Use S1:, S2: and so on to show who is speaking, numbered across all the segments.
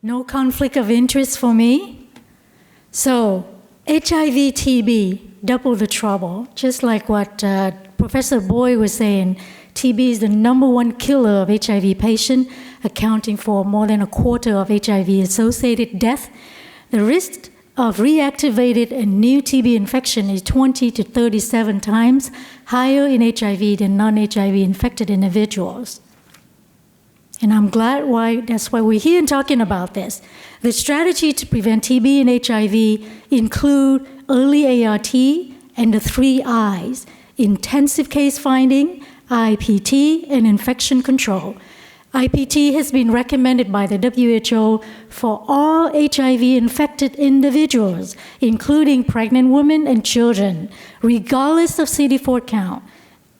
S1: No conflict of interest for me. So, HIV, TB, double the trouble. Just like what Professor Boy was saying, TB is the #1 killer of HIV patients, accounting for more than a quarter of HIV-associated death. The risk of reactivated and new TB infection is 20 to 37 times higher in HIV than non-HIV infected individuals. And I'm glad that's why we're here and talking about this. The strategy to prevent TB and HIV include early ART and the 3 I's: intensive case finding, IPT, and infection control. IPT has been recommended by the WHO for all HIV-infected individuals, including pregnant women and children, regardless of CD4 count,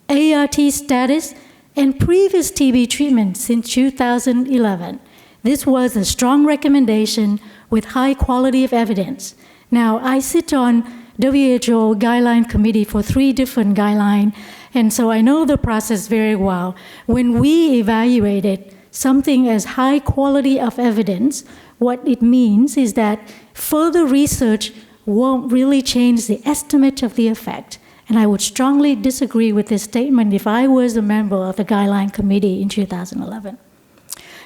S1: ART status, and previous TB treatment since 2011. This was a strong recommendation with high quality of evidence. Now, I sit on WHO guideline committee for 3 different guidelines, and so I know the process very well. When we evaluated something as high quality of evidence, what it means is that further research won't really change the estimate of the effect. And I would strongly disagree with this statement if I was a member of the guideline committee in 2011.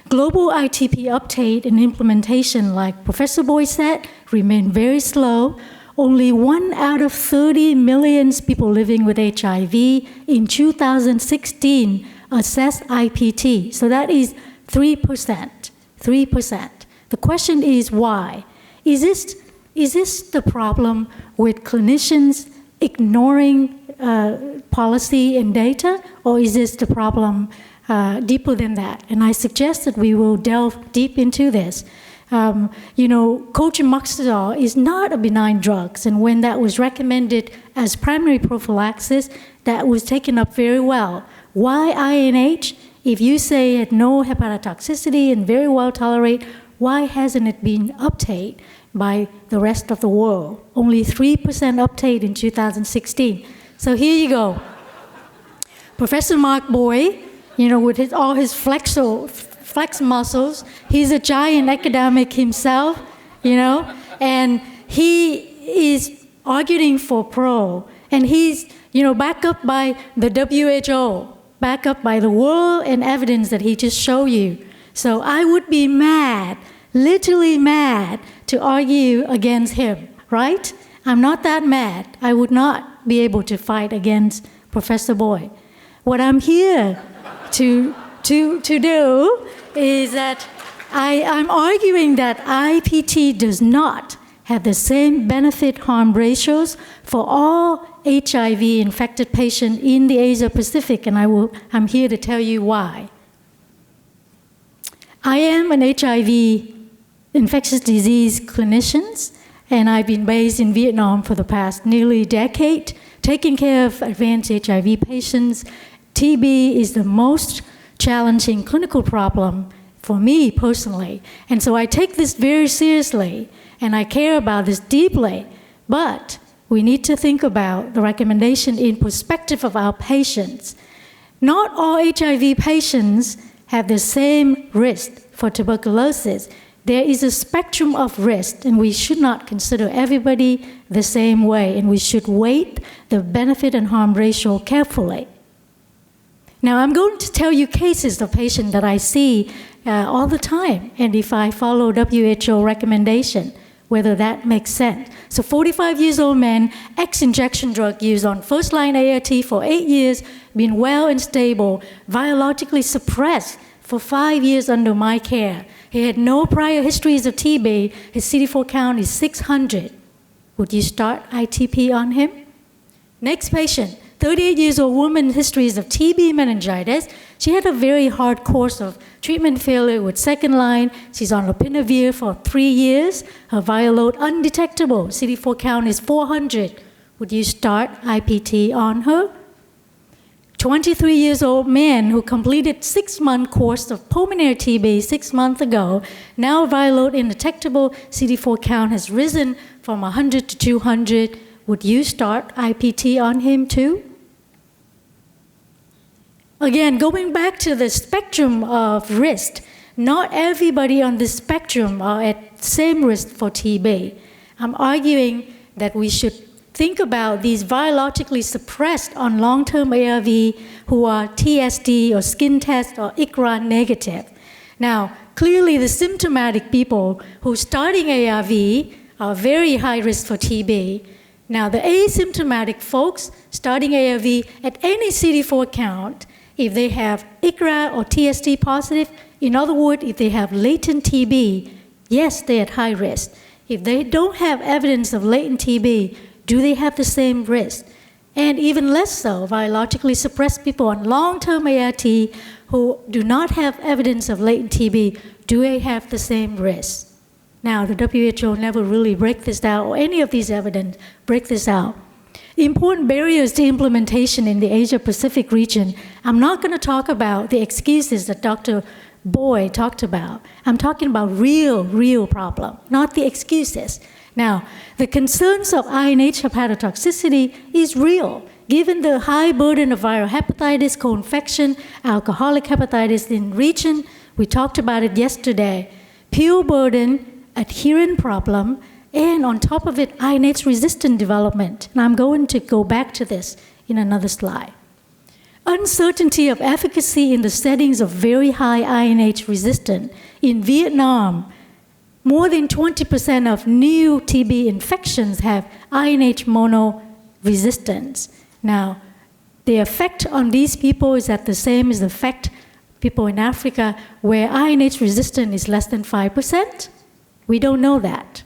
S1: Global ITP uptake and implementation, like Professor Boy said, remain very slow. Only 1 out of 30 million people living with HIV in 2016 assessed IPT. So that is 3%. 3%. The question is why? Is this the problem with clinicians ignoring policy and data, or is this the problem deeper than that? And I suggest that we will delve deep into this. Cotrimoxazole is not a benign drug, and when that was recommended as primary prophylaxis, that was taken up very well. Why INH? If you say it had no hepatotoxicity and very well tolerated, why hasn't it been uptake by the rest of the world? Only 3% uptake in 2016. So here you go. Professor Mark Boy, with all his flex muscles, he's a giant academic himself, and he is arguing for pro, and he's, backed up by the WHO, backed up by the world and evidence that he just showed you. So I would be mad, literally mad, to argue against him, right? I'm not that mad. I would not be able to fight against Professor Boy. What I'm here to do is that I'm arguing that IPT does not have the same benefit-harm ratios for all HIV-infected patients in the Asia-Pacific, and I'm here to tell you why. I am an HIV infectious disease clinician, and I've been based in Vietnam for the past nearly decade, taking care of advanced HIV patients. TB is the most challenging clinical problem for me personally. And so I take this very seriously, and I care about this deeply. But we need to think about the recommendation in perspective of our patients. Not all HIV patients have the same risk for tuberculosis. There is a spectrum of risk, and we should not consider everybody the same way, and we should weight the benefit and harm ratio carefully. Now, I'm going to tell you cases of patients that I see all the time, and if I follow WHO recommendation, whether that makes sense. So 45 years old man, ex-injection drug use on first-line ART for 8 years, been well and stable, biologically suppressed for 5 years under my care. He had no prior histories of TB. His CD4 count is 600. Would you start ITP on him? Next patient, 38 years old woman, histories of TB meningitis. She had a very hard course of treatment failure with second line. She's on lopinavir for 3 years. Her viral load undetectable. CD4 count is 400. Would you start IPT on her? 23 years old man who completed 6-month course of pulmonary TB 6 months ago. Now viral load undetectable. CD4 count has risen from 100 to 200. Would you start IPT on him too? Again, going back to the spectrum of risk, not everybody on the spectrum are at same risk for TB. I'm arguing that we should think about these virologically suppressed on long-term ARV who are TSD or skin test or ICRA negative. Now, clearly the symptomatic people who are starting ARV are very high risk for TB. Now, the asymptomatic folks starting ARV at any CD4 count, if they have ICRA or TSD positive, in other words, if they have latent TB, yes, they're at high risk. If they don't have evidence of latent TB, do they have the same risk? And even less so, virologically suppressed people on long-term ART who do not have evidence of latent TB, do they have the same risk? Now, the WHO never really break this down, or any of these evidence break this out. Important barriers to implementation in the Asia-Pacific region. I'm not going to talk about the excuses that Dr. Boy talked about. I'm talking about real problem, not the excuses. Now, the concerns of INH hepatotoxicity is real, given the high burden of viral hepatitis, co-infection, alcoholic hepatitis in region. We talked about it yesterday. Pill burden, adherent problem, and on top of it, INH-resistant development. And I'm going to go back to this in another slide. Uncertainty of efficacy in the settings of very high INH resistant. In Vietnam, more than 20% of new TB infections have INH mono resistance. Now, the effect on these people is at the same as the effect people in Africa where INH resistant is less than 5%. We don't know that.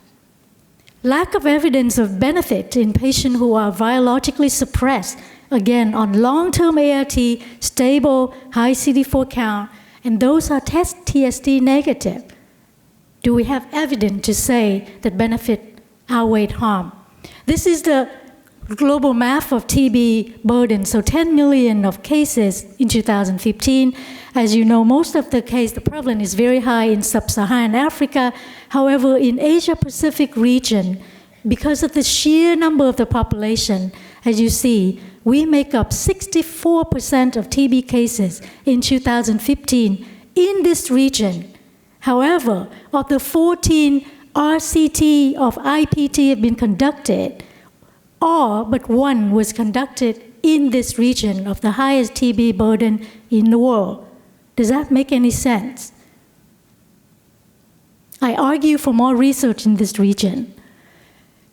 S1: Lack of evidence of benefit in patients who are virologically suppressed, again, on long-term ART, stable, high CD4 count, and those are TSD negative. Do we have evidence to say that benefit outweighed harm? This is the global map of TB burden, so 10 million of cases in 2015. As you know, most of the case, the prevalence is very high in sub-Saharan Africa. However, in Asia-Pacific region, because of the sheer number of the population, as you see, we make up 64% of TB cases in 2015 in this region. However, of the 14 RCT of IPT have been conducted, all but one was conducted in this region of the highest TB burden in the world. Does that make any sense? I argue for more research in this region.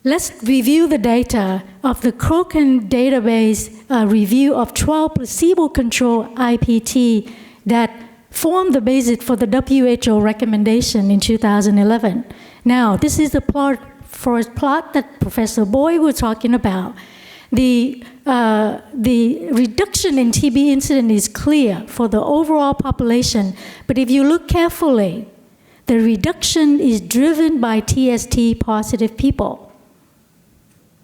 S1: Let's review the data of the Cochrane database review of 12 placebo-controlled IPT that formed the basis for the WHO recommendation in 2011. Now, this is the plot that Professor Boy was talking about. The reduction in TB incidence is clear for the overall population, but if you look carefully, the reduction is driven by TSD positive people.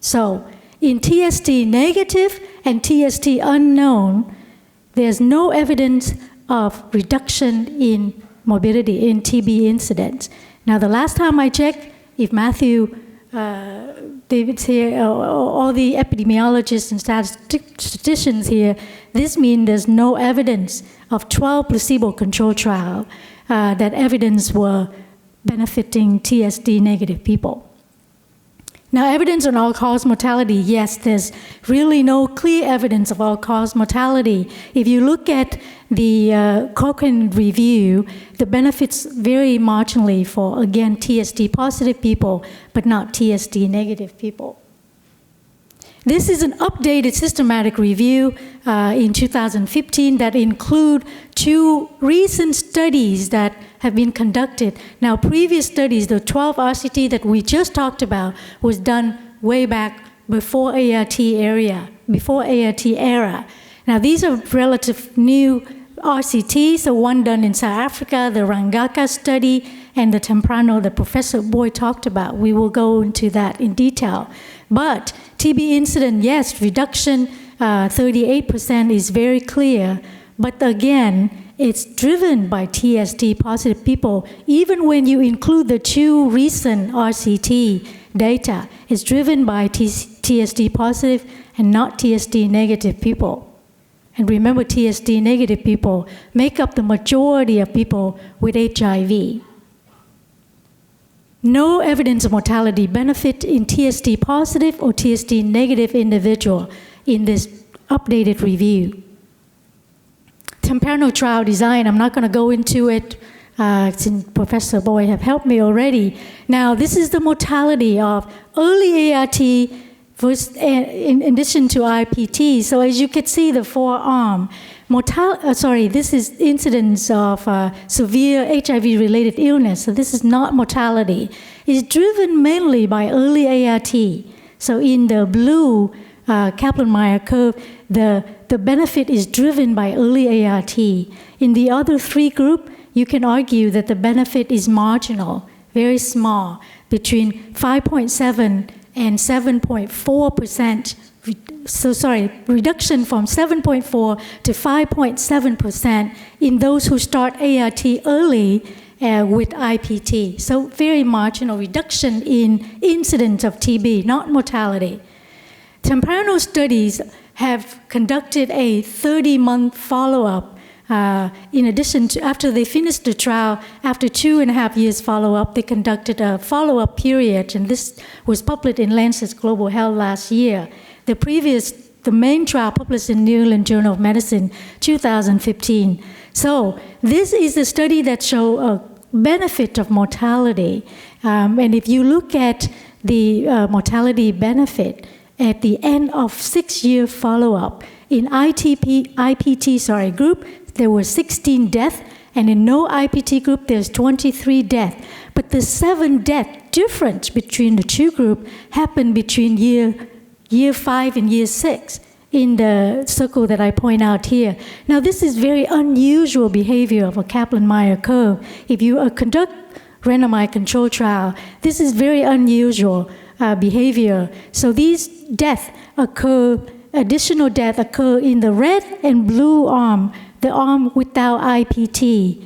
S1: So, in TSD negative and TSD unknown, there's no evidence of reduction in morbidity, in TB incidence. Now, the last time I checked, if Matthew, David's here, all the epidemiologists and statisticians here, this means there's no evidence of 12 placebo-controlled trials that evidence were benefiting TSD negative people. Now, evidence on all-cause mortality, yes, there's really no clear evidence of all-cause mortality. If you look at the Cochrane review, the benefits vary marginally for, again, TSD positive people, but not TSD negative people. This is an updated systematic review in 2015 that include 2 recent studies that have been conducted. Now, previous studies, the 12 RCT that we just talked about, was done way back before ART era. Now, these are relative new RCTs, so one done in South Africa, the Rangaka study, and the Temprano that Professor Boy talked about. We will go into that in detail. But TB incidence, yes, reduction 38% is very clear. But again, it's driven by TSD positive people. Even when you include the 2 recent RCT data, it's driven by TSD positive and not TSD negative people. And remember, TSD negative people make up the majority of people with HIV. No evidence of mortality benefit in TSD positive or TSD negative individual in this updated review. Temperano trial design, I'm not going to go into it since Professor Boy have helped me already. Now, this is the mortality of early ART versus, in addition to IPT. So as you can see, the forearm, this is incidence of severe HIV-related illness. So this is not mortality. It's driven mainly by early ART. So in the blue Kaplan-Meier curve, the benefit is driven by early ART. In the other three groups, you can argue that the benefit is marginal, very small, between 5.7 and 7.4%. Reduction from 7.4 to 5.7% in those who start ART early with IPT. So very marginal reduction in incidence of TB, not mortality. Temperano studies have conducted a 30-month follow-up. In addition to, after they finished the trial, after 2.5 years follow-up, they conducted a follow-up period, and this was published in Lancet Global Health last year. The main trial published in New England Journal of Medicine, 2015. So this is the study that shows a benefit of mortality. And if you look at the mortality benefit at the end of 6-year follow-up, in IPT group, there were 16 deaths, and in no IPT group, there's 23 deaths. But the 7 death difference between the two groups happened between year 5 and year 6 in the circle that I point out here. Now, this is very unusual behavior of a Kaplan-Meier curve. If you conduct randomized control trial, this is very unusual behavior. So these deaths occur, additional deaths occur in the red and blue arm. The arm without IPT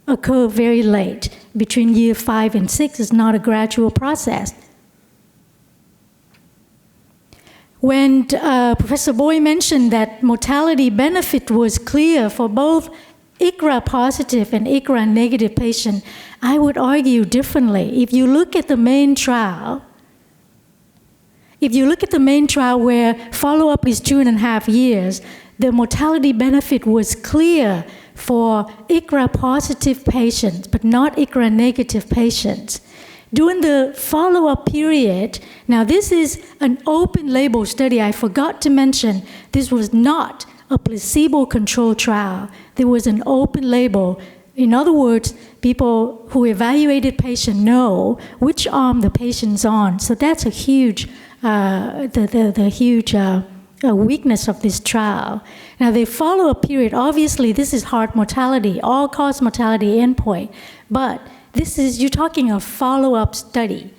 S1: occur very late. Between year 5 and 6 is not a gradual process. When Professor Boy mentioned that mortality benefit was clear for both ICRA positive and ICRA negative patients, I would argue differently. If you look at the main trial, where follow-up is 2.5 years, the mortality benefit was clear for ICRA positive patients, but not ICRA negative patients. During the follow-up period, now this is an open label study. I forgot to mention this was not a placebo-controlled trial. There was an open label. In other words, people who evaluated patient know which arm the patient's on. So that's a huge, weakness of this trial. Now the follow-up period, obviously this is hard mortality, all-cause mortality endpoint, but you're talking a follow-up study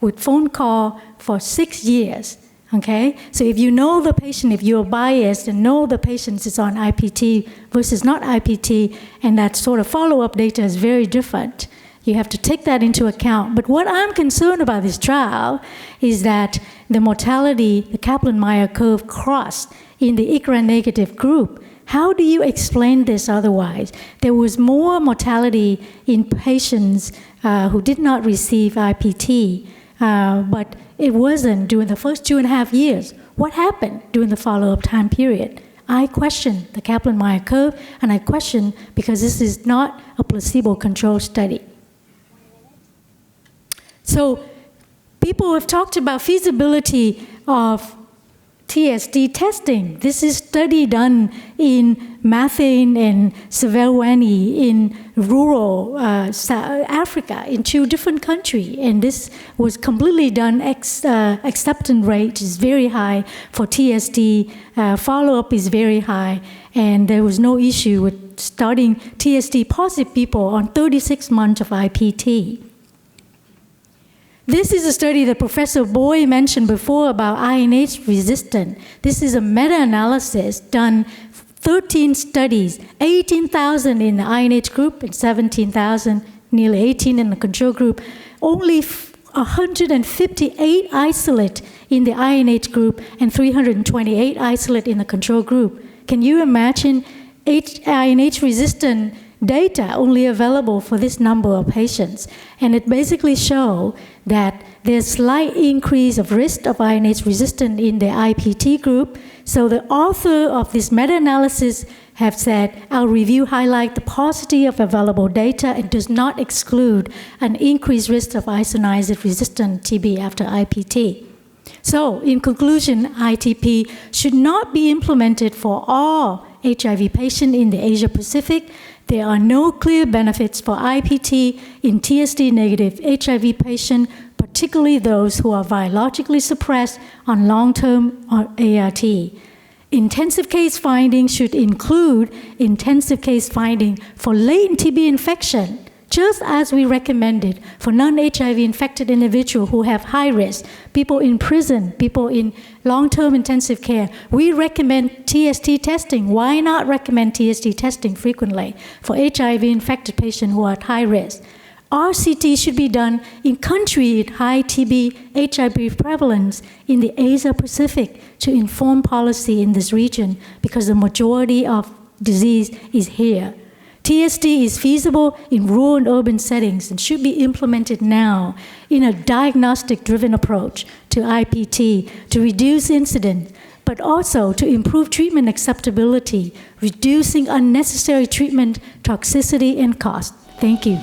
S1: with phone call for 6 years, okay? So if you know the patient, if you're biased and know the patient is on IPT versus not IPT, and that sort of follow-up data is very different, you have to take that into account. But what I'm concerned about this trial is that the mortality, the Kaplan-Meier curve crossed in the ICRA negative group. How do you explain this otherwise? There was more mortality in patients who did not receive IPT, but it wasn't during the first 2.5 years. What happened during the follow-up time period? I question the Kaplan-Meier curve, and I question because this is not a placebo-controlled study. So people have talked about feasibility of TSD testing. This is study done in Mathane and Severwani in rural Africa in 2 different countries. And this was completely done, acceptance rate is very high for TSD, follow-up is very high, and there was no issue with starting TSD positive people on 36 months of IPT. This is a study that Professor Boy mentioned before about INH resistance. This is a meta-analysis done 13 studies, 18,000 in the INH group and 17,000, nearly 18 in the control group. Only 158 isolate in the INH group and 328 isolate in the control group. Can you imagine INH-resistant data only available for this number of patients? And it basically shows that there's slight increase of risk of INH resistance in the IPT group. So the author of this meta-analysis have said, our review highlights the paucity of available data and does not exclude an increased risk of isoniazid-resistant TB after IPT. So, in conclusion, ITP should not be implemented for all HIV patients in the Asia-Pacific. There are no clear benefits for IPT in TSD-negative HIV patients, particularly those who are virologically suppressed on long-term ART. Intensive case findings should include intensive case finding for latent TB infection, just as we recommended for non-HIV infected individuals who have high risk, people in prison, people in long-term intensive care. We recommend TST testing. Why not recommend TST testing frequently for HIV infected patients who are at high risk? RCT should be done in countries with high TB HIV prevalence in the Asia-Pacific to inform policy in this region because the majority of disease is here. TST is feasible in rural and urban settings and should be implemented now in a diagnostic-driven approach to IPT to reduce incidence, but also to improve treatment acceptability, reducing unnecessary treatment toxicity and cost. Thank you.